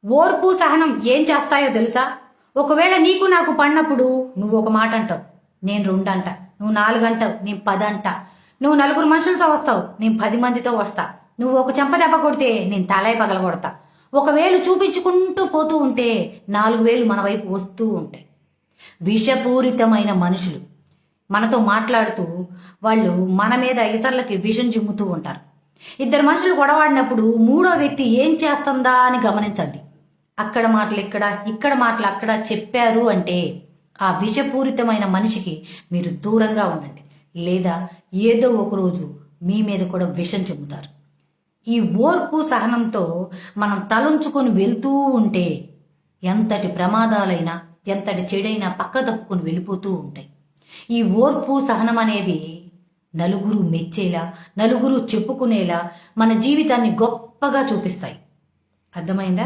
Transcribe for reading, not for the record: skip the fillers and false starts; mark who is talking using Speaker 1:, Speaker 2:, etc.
Speaker 1: ఓర్పు సహనం ఏం చేస్తాయో తెలుసా? ఒకవేళ నీకు నాకు పడినప్పుడు నువ్వు ఒక మాట అంటావు, నేను 2 అంట. నువ్వు 4 అంటావు, నేను 10 అంట. నువ్వు 4 మనుషులతో వస్తావు, నేను 10 మందితో వస్తా. నువ్వు ఒక చెంప దెబ్బ కొడితే నేను తలై పగల కొడతా. 1 వేలు చూపించుకుంటూ పోతూ ఉంటే 4 వేలు మన వైపు వస్తూ ఉంటాయి. విషపూరితమైన మనుషులు మనతో మాట్లాడుతూ వాళ్ళు మన మీద ఇతరులకి విషం చిమ్ముతూ ఉంటారు. 2 మనుషులు గొడవాడినప్పుడు 3వ వ్యక్తి ఏం చేస్తుందా అని గమనించండి. అక్కడ మాటలు ఇక్కడ, ఇక్కడ మాటలు అక్కడ చెప్పారు అంటే ఆ విషపూరితమైన మనిషికి మీరు దూరంగా ఉండండి. లేదా ఏదో ఒక రోజు మీ మీద కూడా విషం చెబుతారు. ఈ ఓర్పు సహనంతో మనం తలంచుకొని వెళ్తూ ఉంటే ఎంతటి ప్రమాదాలైనా ఎంతటి చెడైనా పక్క తప్పుకొని వెళ్ళిపోతూ ఉంటాయి. ఈ ఓర్పు సహనం అనేది నలుగురు మెచ్చేలా, నలుగురు చెప్పుకునేలా మన జీవితాన్ని గొప్పగా చూపిస్తాయి. అర్థమైందా?